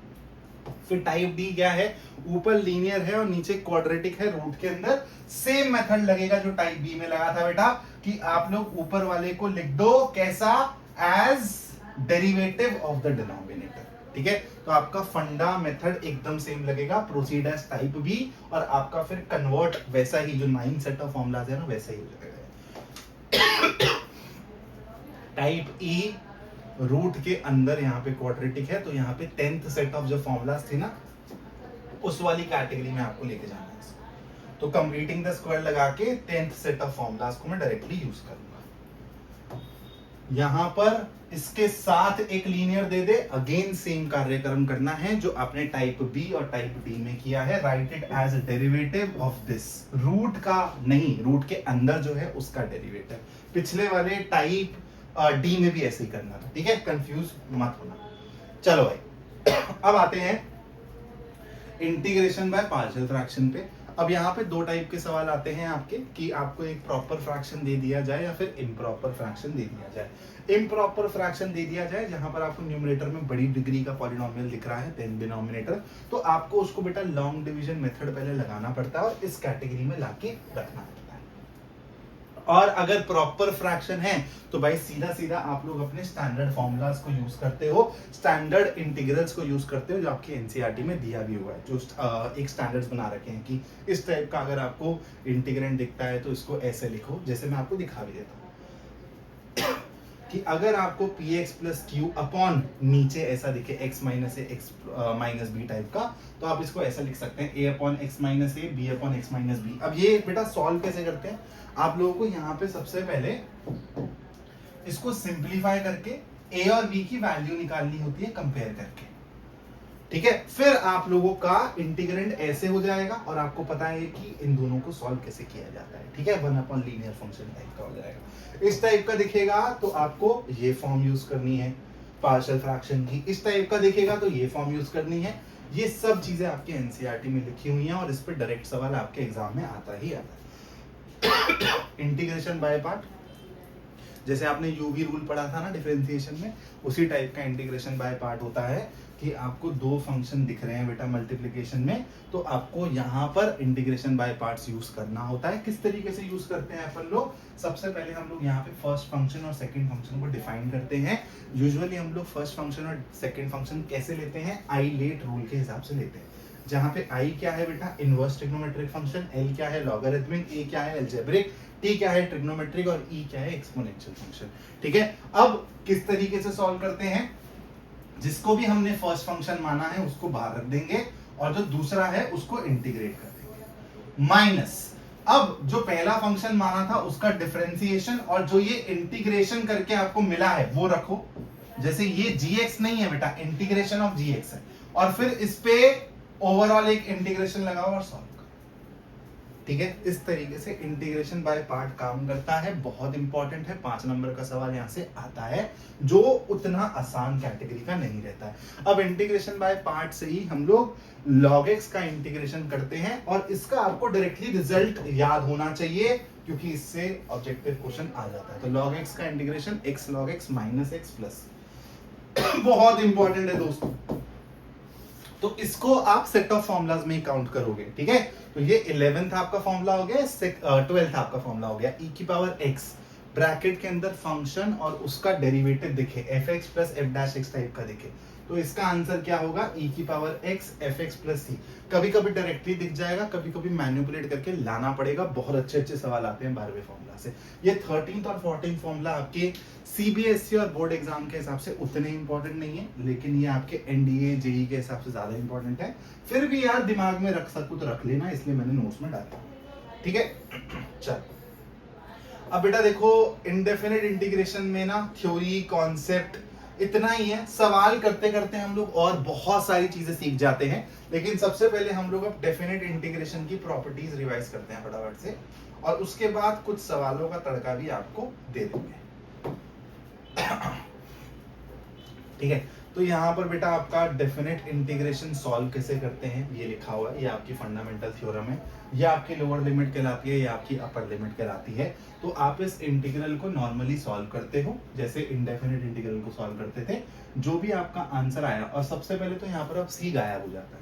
फिर टाइप डी क्या है, ऊपर लीनियर है और नीचे क्वाड्रेटिक है, रूट के अंदर सेम मेथड लगेगा जो टाइप बी में लगा था बेटा, कि आप लोग ऊपर वाले को लिख दो कैसा, as derivative of the denominator. ठीक है, तो आपका फंडा मेथड एकदम सेम लगेगा, प्रोसीड एज टाइप बी, और आपका फिर कन्वर्ट वैसा ही, जो 9 सेट ऑफ फॉर्मूलाज है ना वैसा ही लगेगा। टाइप ई रूट के अंदर यहाँ पे क्वाड्रेटिक है, तो यहाँ पे 10th सेट ऑफ जो फॉर्मूलाज थी ना, उस वाली कैटेगरी में आपको लेके जाना है इसको। तो कंप्लीटिंग द स्क्वायर लगा के 10th सेट ऑफ फॉर्मूलाज को मैं डायरेक्टली यूज करूंगा। यहां पर इसके साथ एक लीनियर दे दे, अगेन सेम कार्यक्रम करना है जो आपने टाइप बी और टाइप डी में किया है, write it as derivative of this, root का नहीं, रूट के अंदर जो है उसका डेरिवेटिव। पिछले वाले टाइप डी में भी ऐसे ही करना था, ठीक है, कंफ्यूज मत होना। चलो भाई अब आते हैं इंटीग्रेशन बाय पार्शियल फ्रैक्शन पे। अब यहाँ पे दो टाइप के सवाल आते हैं आपके, कि आपको एक प्रॉपर फ्रैक्शन दे दिया जाए या फिर इम्प्रॉपर फ्रैक्शन दे दिया जाए। इम्प्रॉपर फ्रैक्शन दे दिया जाए जहां पर आपको न्यूमरेटर में बड़ी डिग्री का पॉलिनोमियल दिख रहा है, देन डिनोमिनेटर, तो आपको उसको बेटा लॉन्ग डिवीजन मेथड पहले लगाना पड़ता है और इस कैटेगरी में लाके रखना पड़ता है। और अगर प्रॉपर फ्रैक्शन है तो भाई सीधा सीधा आप लोग अपने स्टैंडर्ड फॉर्मूलाज को यूज करते हो, स्टैंडर्ड इंटीग्रल्स को यूज करते हो, जो आपके एनसीईआरटी में दिया भी हुआ है, जो एक स्टैंडर्ड्स बना रखे हैं कि इस टाइप का अगर आपको इंटीग्रेंड दिखता है तो इसको ऐसे लिखो, जैसे मैं आपको दिखा भी देता हूँ कि अगर आपको px प्लस क्यू अपॉन नीचे ऐसा दिखे x minus A x minus B type का, तो आप इसको ऐसा लिख सकते हैं a upon x minus A, B upon x minus B. अब ये बेटा सॉल्व कैसे करते हैं, आप लोगों को यहाँ पे सबसे पहले इसको सिंप्लीफाई करके a और b की वैल्यू निकालनी होती है कंपेयर करके, ठीक है। फिर आप लोगों का इंटीग्रेंड ऐसे हो जाएगा और आपको पता है कि इन दोनों को सॉल्व कैसे किया जाता है, ठीक है, 1 लीनियर फंक्शन टाइप का हो जाएगा। इस टाइप का दिखेगा तो आपको ये फॉर्म यूज करनी है पार्शियल फ्रैक्शन की, इस टाइप का दिखेगा तो ये फॉर्म यूज करनी है। ये सब चीजें आपके एनसीईआरटी में लिखी हुई हैं और इस पर डायरेक्ट सवाल आपके एग्जाम में आता ही आता है। इंटीग्रेशन बाय पार्ट, जैसे आपने यूवी रूल पढ़ा था ना डिफरेंशिएशन में, उसी टाइप का इंटीग्रेशन बाय पार्ट होता है कि आपको दो फंक्शन दिख रहे हैं बेटा मल्टीप्लिकेशन में, तो आपको यहाँ पर इंटीग्रेशन बाय पार्ट्स यूज करना होता है। किस तरीके से यूज करते हैं अपन लोग, सबसे पहले हम लोग यहाँ पे फर्स्ट फंक्शन और सेकंड फंक्शन को डिफाइन करते हैं। यूजुअली हम लोग फर्स्ट फंक्शन और सेकंड फंक्शन कैसे लेते हैं, आई लेट रूल के हिसाब से लेते हैं, जहाँ पे आई क्या है बेटा इनवर्स ट्रिग्नोमेट्रिक फंक्शन, एल क्या है लॉगरिथमिक, ए क्या है अलजेब्रिक, टी क्या है ट्रिग्नोमेट्रिक और ई क्या है एक्सपोनेंशियल फंक्शन, ठीक है। अब किस तरीके से सॉल्व करते हैं, जिसको भी हमने फर्स्ट फंक्शन माना है उसको बाहर रख देंगे और जो दूसरा है उसको इंटीग्रेट कर देंगे। माइनस, अब जो पहला फंक्शन माना था उसका डिफरेंशिएशन और जो ये इंटीग्रेशन करके आपको मिला है वो रखो। जैसे ये gx नहीं है बेटा, इंटीग्रेशन ऑफ gx है, और फिर इस पे ओवरऑल एक इंटीग्रेशन लगाओ और सॉल्व करो। ठीक है, इस तरीके से इंटीग्रेशन बाय पार्ट काम करता है, बहुत इंपॉर्टेंट है। 5 नंबर का सवाल यहां से आता है जो उतना आसान कैटेगरी का नहीं रहता है। अब इंटीग्रेशन बाय पार्ट से ही हम लोग log x का इंटीग्रेशन करते हैं, और इसका आपको डायरेक्टली रिजल्ट याद होना चाहिए क्योंकि इससे ऑब्जेक्टिव क्वेश्चन आ जाता है। तो log x का integration x log x minus x plus, बहुत इंपॉर्टेंट है दोस्तों। तो इसको आप सेट ऑफ फॉर्मूलाज में काउंट करोगे। ठीक है, तो ये 11th आपका फॉर्मूला हो गया, 12th आपका फॉर्मूला हो गया। e की पावर x ब्रैकेट के अंदर फंक्शन और उसका डेरिवेटिव दिखे fx plus f dash x type का दिखे, तो इसका आंसर क्या होगा, e की power x fx plus c। कभी कभी डायरेक्टली दिख जाएगा, कभी कभी मैनिपुलेट करके लाना पड़ेगा। बहुत अच्छे अच्छे सवाल आते हैं 12वें फॉर्मूला से। ये 13th और 14th फॉर्मूला आपके सीबीएसई और बोर्ड एग्जाम के हिसाब से उतने इंपॉर्टेंट नहीं है, लेकिन ये आपके एनडीए जेई के हिसाब से ज्यादा इंपॉर्टेंट है। फिर भी यार दिमाग में रख सकूं तो रख लेना, इसलिए मैंने नोट्स में डाला। ठीक है, चल अब बेटा देखो, इंडेफिनिट इंटीग्रेशन में ना थ्योरी कॉन्सेप्ट इतना ही है। सवाल करते करते हम लोग और बहुत सारी चीजें सीख जाते हैं, लेकिन सबसे पहले हम लोग अब डेफिनेट इंटीग्रेशन की प्रॉपर्टीज रिवाइज करते हैं फटाफट से, और उसके बाद कुछ सवालों का तड़का भी आपको दे देंगे। ठीक है, तो यहाँ पर बेटा आपका डेफिनेट इंटीग्रेशन सॉल्व कैसे करते हैं ये लिखा हुआ है। ये आपकी फंडामेंटल थ्योरम है, ये आपकी लोअर लिमिट कहलाती है, ये आपकी अपर लिमिट कहलाती है। तो आप इस इंटीग्रल को नॉर्मली सॉल्व करते हो जैसे इंडेफिनिट इंटीग्रल को सॉल्व करते थे। जो भी आपका आंसर आया, और सबसे पहले तो यहाँ पर अब सी गायब हो जाता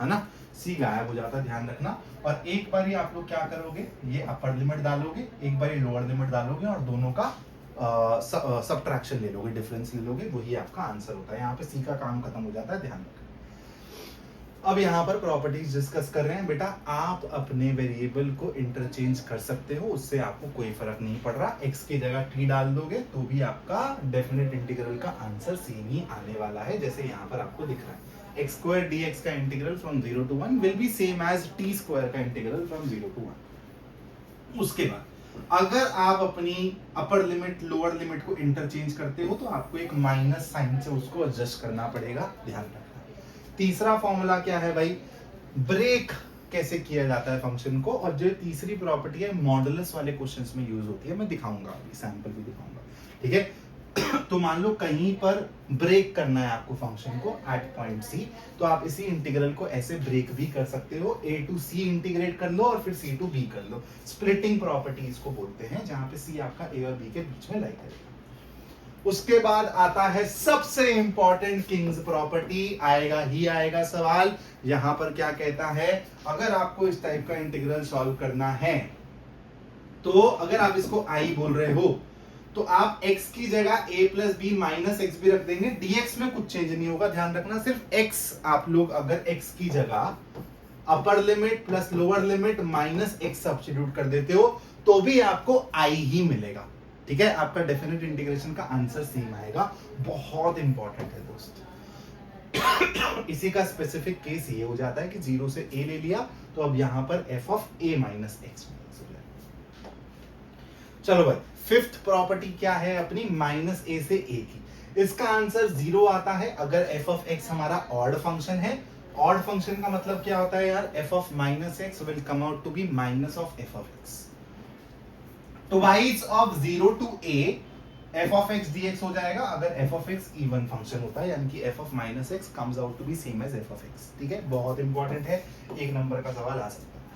है ना, सी गायब हो जाता है, ध्यान रखना। और एक बार ही आप लोग क्या करोगे, ये अपर लिमिट डालोगे, एक बार लोअर लिमिट डालोगे, और दोनों का सबट्रैक्शन ले लोगे, डिफरेंस ले लोगे, वही आपका आंसर होता है। यहाँ पे सी का काम खत्म हो जाता है, ध्यान रखना। अब यहाँ पर प्रॉपर्टीज डिस्कस कर रहे हैं बेटा। आप अपने वेरिएबल को इंटरचेंज कर सकते हो, उससे आपको कोई फर्क नहीं पड़ रहा। x की जगह t डाल दोगे तो भी आपका डेफिनेट इंटीग्रल का आंसर सेम ही आने वाला है, जैसे यहाँ पर आपको दिख रहा है। x स्क्वायर dx का integral from 0 to 1 will be same as t square का इंटीग्रल फ्रॉम 0 to 1। उसके बाद अगर आप अपनी अपर लिमिट लोअर लिमिट को इंटरचेंज करते हो तो आपको एक माइनस साइन से उसको एडजस्ट करना पड़ेगा, ध्यान रखना। तीसरा फॉर्मूला क्या है भाई, ब्रेक कैसे किया जाता है फंक्शन को, और जो तीसरी प्रॉपर्टी है मॉडुलस वाले क्वेश्चंस में यूज होती है, मैं दिखाऊंगा, अभी सैंपल भी दिखाऊंगा। ठीक है, तो मान लो कहीं पर ब्रेक करना है आपको फंक्शन को एट पॉइंट सी, तो आप इसी इंटीग्रल को ऐसे ब्रेक भी कर सकते हो। a टू c इंटीग्रेट कर लो और फिर c टू b कर लो। स्प्लिटिंग प्रॉपर्टी इसको बोलते हैं, जहां पे c आपका a और b के बीच में लाई करेगा। उसके बाद आता है सबसे इंपॉर्टेंट किंग्स प्रॉपर्टी, आएगा ही आएगा सवाल। यहां पर क्या कहता है, अगर आपको इस टाइप का इंटीग्रल सॉल्व करना है, तो अगर आप इसको i बोल रहे हो तो आप x की जगह a plus B minus x भी रख देंगे। dx में कुछ चेंज नहीं होगा, ध्यान रखना। सिर्फ x आप लोग अगर x की जगह upper limit plus lower limit minus x substitute कर देते हो तो भी आपको i ही मिलेगा। ठीक है, आपका डेफिनेट इंटीग्रेशन का आंसर सेम आएगा। बहुत इंपॉर्टेंट है दोस्त। इसी का स्पेसिफिक केस ये हो जाता है कि 0 से a ले लिया तो अब यहां पर f of a minus x. चलो भाई, फिफ्थ प्रॉपर्टी क्या है अपनी, माइनस a से a की। इसका आंसर 0 आता है अगर f ऑफ x हमारा ऑड फंक्शन है। ऑड फंक्शन का मतलब क्या होता है यार, f of minus x will come out to be minus of f of x। Twice of 0 to a f of x dx हो जाएगा अगर f of x even function होता है, यानी कि f of minus x comes out to be same as f of x। ठीक है, बहुत इंपॉर्टेंट है, 1 नंबर का सवाल आ सकता है।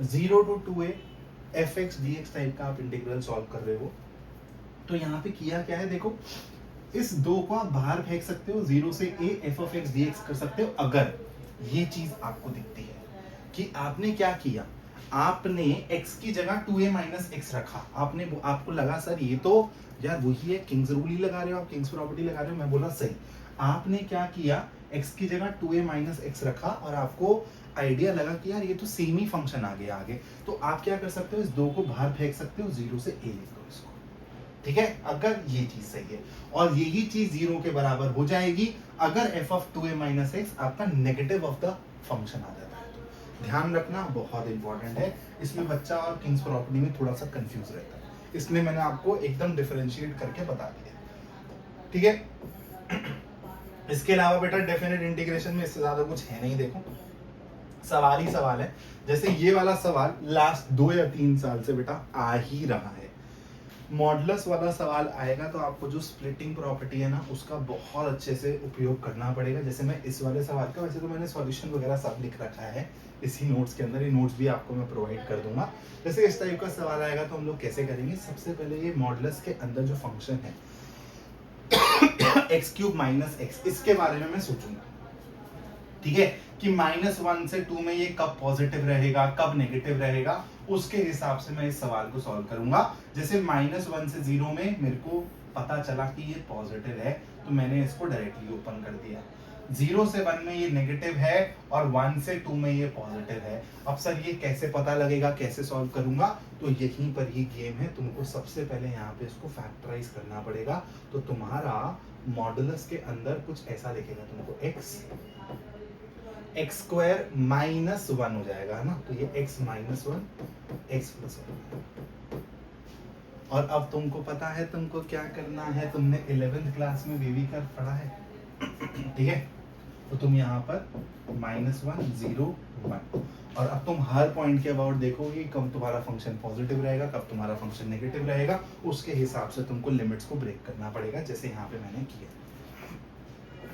0 to 2a fx dx type का आप इंटीग्रल सॉल्व कर रहे हो, तो यहाँ पे किया क्या है देखो, इस 2 को आप बाहर फेंक सकते हो, 0 से a f of x dx कर सकते हो। अगर ये चीज आपको दिखती है कि आपने क्या किया, आपने x की जगह 2a माइनस एक्स रखा, आपको लगा सर ये तो यार वही है, किंग्स रूल ही लगा रहे हो आप, किंग्स प्रॉपर्टी लगा रहे हो, मैं बोला सही। आपने क्या किया, x की जगह 2a माइनस एक्स रखा और आपको आइडिया लगा कि यार ये तो सेम ही फंक्शन आ गया आगे, तो आप क्या कर सकते हो, इस 2 को बाहर फेंक सकते हो, 0 से a लिख दो इसको। ठीक है, अगर ये चीज सही है, और यही चीज 0 के बराबर हो जाएगी अगर f of 2a minus x आपका नेगेटिव ऑफ द फंक्शन आ जाता है। तो ध्यान रखना बहुत इंपॉर्टेंट है, इसमें बच्चा और किंग्स प्रॉपर्टी में थोड़ा सा कंफ्यूज रहता है, इसलिए मैंने आपको एकदम डिफरेंशिएट करके बता दिया। ठीक है, इसके अलावा बेटा डेफिनेट इंटीग्रेशन में इससे ज्यादा कुछ है नहीं। देखो सवाल ही सवाल है, जैसे ये वाला सवाल लास्ट 2 या 3 साल से बेटा आ ही रहा है। मॉडुलस वाला सवाल आएगा तो आपको जो स्प्लिटिंग प्रॉपर्टी है ना उसका बहुत अच्छे से उपयोग करना पड़ेगा। जैसे मैं इस वाले सवाल का, वैसे तो मैंने सॉल्यूशन वगैरह सब लिख रखा है इसी नोट्स के अंदर, ये नोट्स भी आपको मैं प्रोवाइड कर दूंगा। जैसे इस टाइप का सवाल आएगा तो हम लोग कैसे करेंगे, सबसे पहले ये मॉडुलस के अंदर जो फंक्शन है एक्स क्यूब माइनस एक्स, इसके बारे में मैं सोचूंगा। ठीक है, कि -1 से 2 में ये कब पॉजिटिव रहेगा कब नेगेटिव रहेगा, उसके हिसाब से मैं इस सवाल को सॉल्व करूंगा। जैसे -1 से 0 में मेरे को पता चला कि ये पॉजिटिव है तो मैंने इसको डायरेक्टली ओपन कर दिया। 0 से 1 में ये नेगेटिव है और 1 से 2 में ये पॉजिटिव है। अब सर ये कैसे पता लगेगा, कैसे सॉल्व करूंगा, तो यहीं पर ही गेम है। तुमको सबसे पहले यहाँ पे इसको फैक्टराइज करना पड़ेगा। तो तुम्हारा मॉडुलस के अंदर कुछ ऐसा लिखेगा, तुमको एक्स स्क्वायर माइनस 1 हो जाएगा, है ना। तो ये x माइनस 1 x प्लस 1। और अब तुमको पता है तुमको क्या करना है, तुमने 11th क्लास में बेबी कर्व पढ़ा है। ठीक है, तो तुम यहाँ पर -1 0 1, और अब तुम हर पॉइंट के अबाउट देखोगे कब तुम्हारा फंक्शन पॉजिटिव रहेगा कब तुम्हारा फंक्शन नेगेटिव रहेगा, उसके हिसाब से तुमको लिमिट्स को ब्रेक करना पड़ेगा, जैसे यहाँ पे मैंने किया।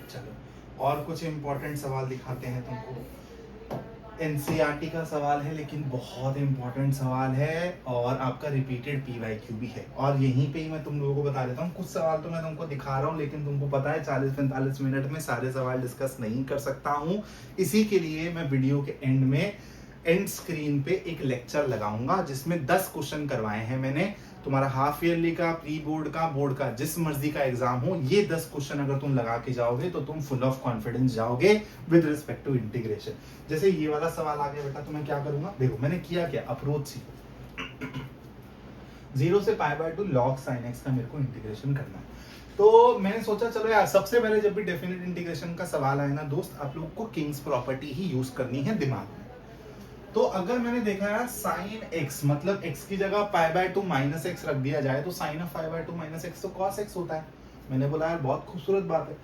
चलो और कुछ इंपॉर्टेंट सवाल दिखाते हैं तुमको। एनसीईआरटी का सवाल है लेकिन बहुत इंपॉर्टेंट सवाल है, और आपका रिपीटेड पीवाईक्यू भी है। और यहीं पे ही मैं तुम लोगों को बता देता हूँ, कुछ सवाल तो मैं तुमको दिखा रहा हूँ लेकिन तुमको पता है 40-45 मिनट में सारे सवाल डिस्कस नहीं कर सकता हूँ। इसी के लिए मैं वीडियो के एंड में एंड स्क्रीन पे एक लेक्चर लगाऊंगा जिसमें 10 क्वेश्चन करवाए हैं मैंने। तुम्हारा हाफ ईयरली का, प्री बोर्ड का, बोर्ड का, जिस मर्जी का एग्जाम हो, ये 10 क्वेश्चन अगर तुम लगा के जाओगे तो तुम फुल ऑफ कॉन्फिडेंस जाओगे विद रिस्पेक्ट टू इंटीग्रेशन। जैसे ये वाला सवाल आ गया बेटा, तो मैं क्या करूंगा, देखो मैंने किया क्या, अप्रोच सी 0 से π/2 log sin x का मेरे को इंटीग्रेशन करना है। तो मैंने सोचा चलो यार, सबसे पहले जब भी डेफिनेट इंटीग्रेशन का सवाल आए ना दोस्त, आप लोग को किंग्स प्रॉपर्टी ही यूज करनी है दिमाग में। तो अगर मैंने देखा यार sin x मतलब x की जगह π/2 माइनस एक्स रख दिया जाए तो sin ऑफ π/2 माइनस एक्स तो cos x होता है। मैंने बोला यार बहुत खूबसूरत बात है।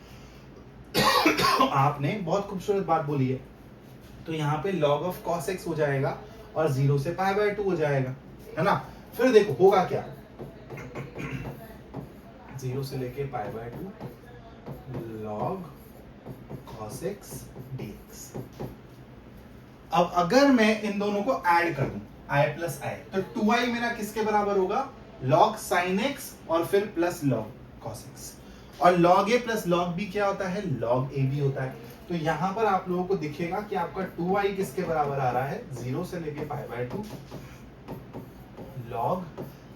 आपने बहुत खूबसूरत बात बोली है। तो यहाँ पे log ऑफ cos x हो जाएगा और 0 से π/2 हो जाएगा, है ना। फिर देखो होगा क्या, 0 से लेके π/2 log cos x dx। अब अगर मैं इन दोनों को ऐड कर दूं i प्लस आई, तो 2i मेरा किसके बराबर होगा, log sin x और फिर प्लस log cos x। और log a plus log b क्या होता है, log a b होता है। तो यहां पर आप लोगों को दिखेगा कि आपका 2i किसके बराबर आ रहा है, 0 से लेके π/2 log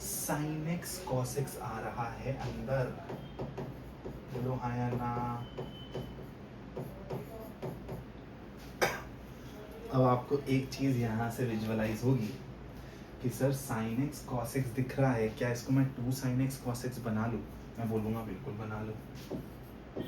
sin x cos x आ रहा है अंदर। बोलो हाँ या ना। अब आपको एक चीज यहां से विजुअलाइज होगी कि sir sin x cos x दिख रहा है, क्या इसको मैं 2 sin x cos x बना लूं। मैं बोलूंगा बिल्कुल बना लो,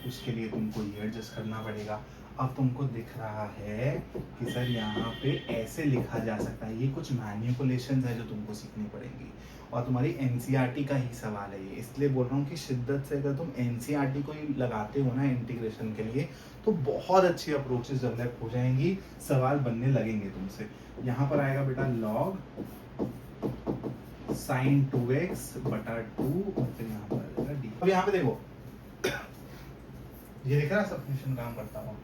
उसके लिए तुमको ये एडजस्ट करना पड़ेगा। अब तुमको दिख रहा है कि सर यहाँ पे ऐसे लिखा जा सकता है, ये कुछ मैनिपुलेशंस है जो तुमको सीखनी पड़ेंगी, और तुम्हारी एनसीईआरटी का ही सवाल है ये। इसलिए बोल रहा हूँ कि शिद्दत से अगर तुम एनसीईआरटी को ही लगाते हो ना इंटीग्रेशन के लिए, तो बहुत अच्छी अप्रोचेस डेवलप हो जाएंगी, सवाल बनने लगेंगे तुमसे। यहाँ पर आएगा बेटा log sin 2x बटा 2, और फिर यहाँ पर आएगा d। अब यहाँ पे देखो ये दिख रहा है, सब्स्टिट्यूशन काम करता हूँ।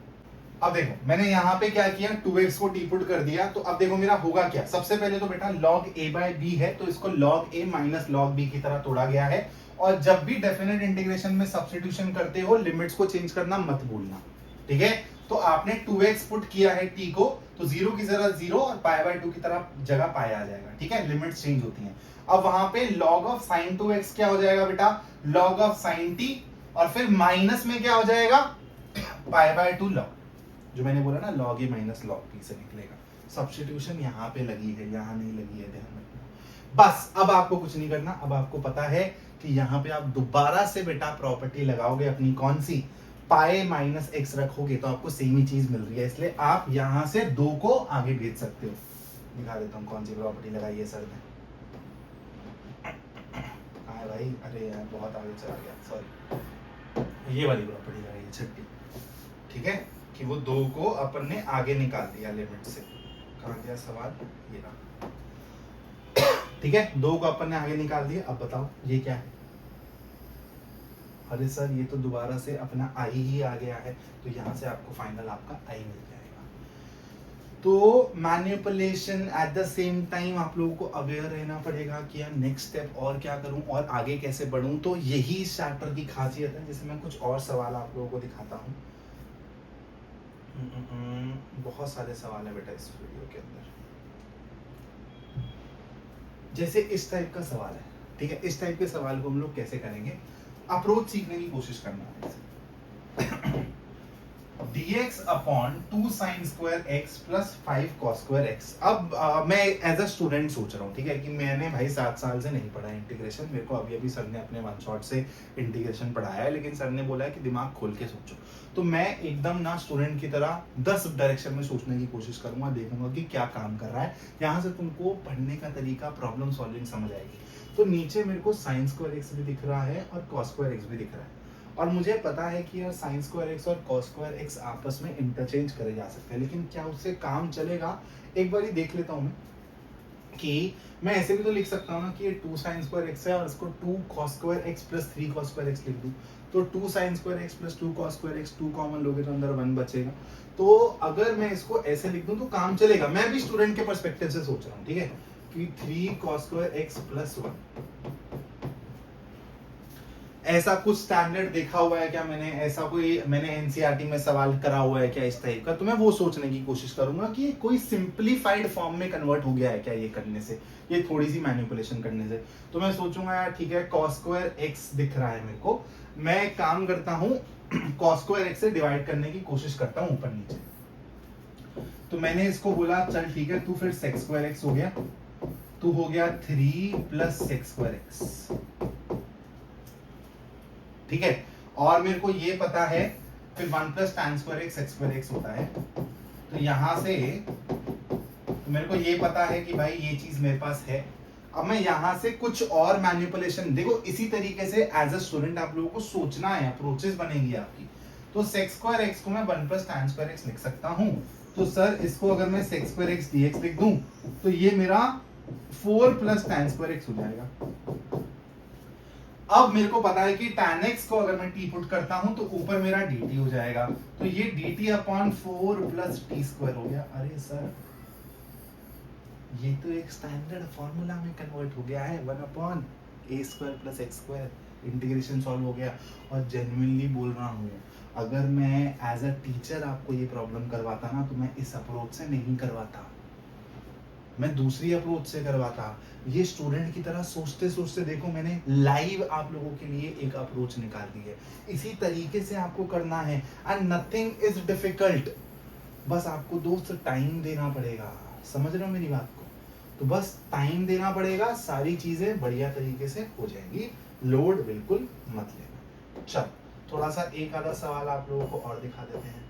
अब देखो मैंने यहाँ पे क्या किया, 2x को t पुट कर दिया। तो अब देखो मेरा होगा क्या, सबसे पहले तो बेटा log a/b है तो इसको log a minus log b की तरह तोड़ा गया है। और जब भी डेफिनेट इंटीग्रेशन में सब्स्टिट्यूशन करते हो लिमिट्स को चेंज करना मत भूलना, ठीक है। तो आपने 2x पुट किया है t को, तो 0 की जगह 0 और π/2 की तरह जगह पाया आ जाएगा, ठीक है। लिमिट्स चेंज होती हैं। अब वहां पे log ऑफ sin 2x क्या हो जाएगा बेटा, log ऑफ sin t, और फिर माइनस में क्या हो जाएगा, π/2 log, जो मैंने बोला ना log a minus log b से निकलेगा। सब्स्टिट्यूशन यहाँ पे लगी है, यहाँ नहीं लगी है, ध्यान रखना। बस अब आपको कुछ नहीं करना। अब आपको पता है कि यहाँ पे आप दोबारा से बेटा प्रॉपर्टी लगाओगे अपनी, कौन सी, पाए माइनस एक्स रखोगे तो आपको सेम ही चीज मिल रही है, इसलिए आप यहां से 2 को आगे भेज सकते हो। दिखा देता हूँ कौन सी प्रॉपर्टी लगाई है सर ने। कहाँ है भाई, अरे यार बहुत आगे चला गया, सॉरी। ये वाली प्रॉपर्टी लगाई है, छठी, ठीक है, कि वो 2 को अपन ने आगे निकाल दिया लिमिट से। कहाँ गया सवाल, ये रहा, ठीक है, 2 को अपन ने आगे निकाल दिया। अब बताओ ये क्या है, अरे सर ये तो दोबारा से अपना आई ही आ गया है, तो यहाँ से आपको फाइनल आपका आई मिल जाएगा। तो manipulation at the same time आप लोगों को अवेयर रहना पड़ेगा कि यार नेक्स्ट स्टेप और क्या करूं और आगे कैसे बढ़ूं। तो यही इस चैप्टर की खासियत है। जैसे मैं कुछ और सवाल आप लोगों को दिखाता हूं। बहुत सारे सवाल है बेटा इस वीडियो के अंदर। जैसे इस टाइप का सवाल है, ठीक है, इस टाइप के सवाल को हम लोग कैसे करेंगे, अप्रोच सीखने की कोशिश करना है। dx upon 2 sin square x plus 5 cos square x। अब मैं एज अ स्टूडेंट सोच रहा हूँ, ठीक है, कि मैंने भाई 7 साल से नहीं पढ़ा इंटीग्रेशन, मेरे को अभी अभी सर ने अपने वन शॉट से इंटीग्रेशन पढ़ाया है, लेकिन सर ने बोला है कि दिमाग खोल के सोचो। तो मैं एकदम ना स्टूडेंट की तरह 10 डायरेक्शन में सोचने की कोशिश करूंगा, देखूंगा कि क्या काम कर रहा है। यहाँ से तुमको पढ़ने का तरीका, प्रॉब्लम सॉल्विंग समझ आएगी। तो नीचे मेरे को sin स्क्वायर x भी दिख रहा है और cos स्क्वायर x भी दिख रहा है, और मुझे पता है कि यार sin स्क्वायर x और cos स्क्वायर x आपस में इंटरचेंज करे जा सकते हैं, लेकिन क्या उससे काम चलेगा, एक बार ही देख लेता हूं मैं। कि मैं ऐसे भी तो लिख सकता हूँ ना कि ये 2 sin स्क्वायर x है और इसको 2 cos square x plus 3 cos square x लिख दूं। तो 2 sin square x plus 2 cos square x, 2 common लोगे तो अंदर 1 बचेगा। तो अगर मैं इसको ऐसे लिख दूं तो काम चलेगा। मैं भी स्टूडेंट के पर्सपेक्टिव से सोच रहा हूँ, ठीक है, कि 3 cos स्क्वायर x प्लस 1, ऐसा कुछ स्टैंडर्ड देखा हुआ है क्या मैंने, ऐसा कोई मैंने एनसीईआरटी में सवाल करा हुआ है क्या इस टाइप का, तो मैं वो सोचने की कोशिश करूंगा कि कोई सिंप्लीफाइड फॉर्म में कन्वर्ट हो गया है क्या ये करने से, ये थोड़ी सी मैनिपुलेशन करने से। तो मैं सोचूंगा यार ठीक है, cos स्क्वायर x दिख रहा है मेरे को, मैं एक काम करता हूँ cos स्क्वायर x से डिवाइड करने की कोशिश करता हूँ ऊपर नीचे। तो मैंने इसको बोला चल ठीक है, तू फिर sec स्क्वायर x हो गया, तू हो गया 3 प्लस sec स्क्वायर x, ठीक है, और मेरे को ये पता है फिर 1 plus tan square x sec square x होता है। तो यहां से तो मेरे को ये पता है कि भाई ये चीज मेरे पास है। अब मैं यहां से कुछ और मैनिपुलेशन, देखो इसी तरीके से एज अ स्टूडेंट आप लोगों को सोचना है, अप्रोचेस बनेंगी आपकी। तो sec स्क्वायर x को मैं 1 प्लस tan स्क्वायर x लिख सकता हूं। तो सर इसको अगर मैं sec स्क्वायर x dx लिख दूं तो ये मेरा 4 प्लस tan स्क्वायर x हो जाएगा। अब मेरे को पता है कि tan x को अगर मैं t पुट करता हूं तो ऊपर मेरा dt हो जाएगा। तो ये dt upon 4 plus T square हो गया। अरे सर ये तो एक स्टैंडर्ड फॉर्मूला में कन्वर्ट हो गया है, 1 upon a square plus x square, integration solve हो गया। और जेन्युइनली बोल रहा हूँ, अगर मैं एज अ टीचर आपको ये प्रॉब्लम करवाता ना तो मैं इस अप्रोच से नहीं करवाता, मैं दूसरी अप्रोच से करवाता। ये स्टूडेंट की तरह सोचते सोचते देखो मैंने लाइव आप लोगों के लिए एक अप्रोच निकाल दी है। इसी तरीके से आपको करना है एंड नथिंग इज डिफिकल्ट, बस आपको दोस्त टाइम देना पड़ेगा। समझ रहे हो मेरी बात को? तो बस टाइम देना पड़ेगा, सारी चीजें बढ़िया तरीके से हो जाएंगी, लोड बिल्कुल मत लेना। चल थोड़ा सा एक आधा सवाल आप लोगों को और दिखा देते हैं।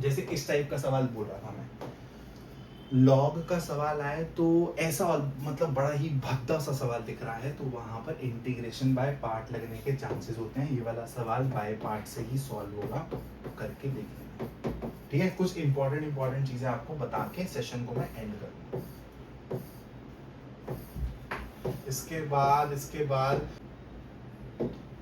जैसे इस टाइप का सवाल बोल रहा था मैं, लॉग का सवाल आए तो ऐसा मतलब बड़ा ही भद्दा सा सवाल दिख रहा है, तो वहां पर इंटीग्रेशन बाय पार्ट लगने के चांसेस होते हैं। ये वाला सवाल बाय पार्ट से ही सॉल्व होगा, करके देख लेना, ठीक है। कुछ इंपॉर्टेंट चीजें आपको बता के सेशन को मैं एंड करूंगा। इसके बाद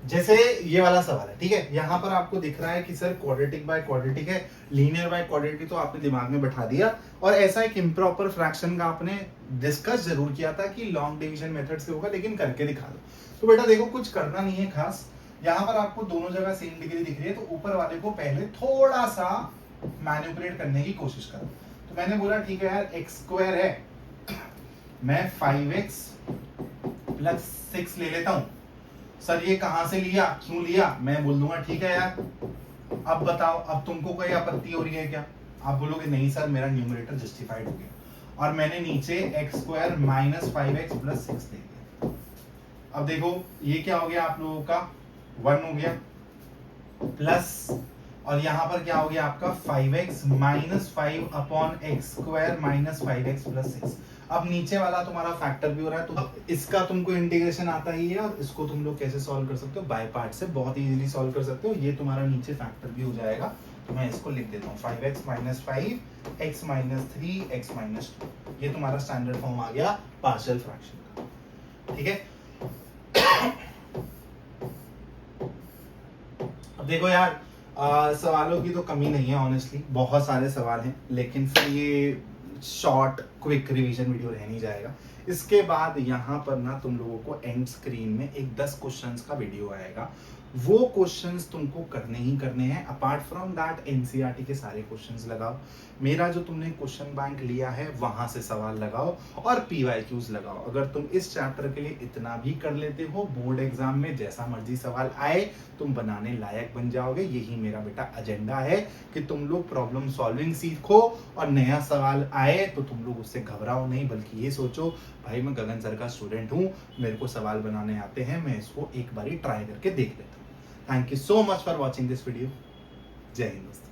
जैसे ये वाला सवाल है, ठीक है, यहाँ पर आपको दिख रहा है कि सर क्वाड्रेटिक बाय क्वाड्रेटिक है, लीनियर बाय क्वाड्रेटिक तो आपने दिमाग में बैठा दिया, और ऐसा एक इम्प्रॉपर फ्रैक्शन का आपने डिस्कस जरूर किया था कि लॉन्ग डिवीजन मेथड से होगा, लेकिन करके दिखा दो। तो बेटा देखो कुछ करना नहीं है खास, यहाँ पर आपको दोनों जगह सेम डिग्री दिख रही है, तो ऊपर वाले को पहले थोड़ा सा मैनिपुलेट करने की कोशिश करो। तो मैंने बोला ठीक है यार x स्क्वायर है, मैं 5x प्लस 6 ले लेता हूं। सर ये कहां से लिया, क्यों लिया? मैं बोल दूंगा ठीक है यार, अब बताओ, अब तुमको कोई आपत्ति हो रही है क्या? आप बोलोगे नहीं सर मेरा न्यूमरेटर जस्टिफाइड हो गया, और मैंने नीचे x square minus 5x plus 6 ले लिया। अब देखो ये क्या हो गया आप लोगों का 1 हो गया प्लस, और यहां पर क्या हो गया आपका 5x minus 5 upon x square minus 5x plus 6। अब नीचे वाला तुम्हारा फैक्टर भी हो रहा है, तो इसका तुमको इंटीग्रेशन आता ही है, और इसको तुम लोग कैसे सॉल्व कर सकते हो, बाय पार्ट से बहुत इजीली सॉल्व कर सकते हो। ये तुम्हारा नीचे फैक्टर भी हो जाएगा, तो मैं इसको लिख देता हूँ 5x minus 5 x minus 3 x minus 2। ये तुम्हारा स्टैंडर्ड फॉर्म आ गया पार्शियल फ्रैक्शन का। ठीक है, अब देखो यार सवालों की तो कमी नहीं है, ऑनेस्टली बहुत सारे सवाल हैं, लेकिन फिर ये शॉर्ट क्विक रिवीजन वीडियो रह नहीं जाएगा। इसके बाद यहाँ पर ना तुम लोगों को एंड स्क्रीन में एक 10 क्वेश्चंस का वीडियो आएगा, वो क्वेश्चंस तुमको करने ही करने हैं। अपार्ट फ्रॉम दैट एनसीईआरटी के सारे क्वेश्चंस लगाओ, मेरा जो तुमने क्वेश्चन बैंक लिया है वहां से सवाल लगाओ, और पीवाईक्यूज लगाओ। अगर तुम इस चैप्टर के लिए इतना भी कर लेते हो, बोर्ड एग्जाम में जैसा मर्जी सवाल आए तुम बनाने लायक बन जाओगे। यही मेरा बेटा एजेंडा है कि तुम लोग प्रॉब्लम सॉल्विंग सीखो, और नया सवाल आए तो तुम लोग उससे घबराओ नहीं, बल्कि ये सोचो भाई मैं गगन सर का स्टूडेंट हूँ, मेरे को सवाल बनाने आते हैं, मैं इसको एक बारी ट्राई करके देख लेता हूँ। Thank you so much for watching this video. जय हिंद दोस्तों।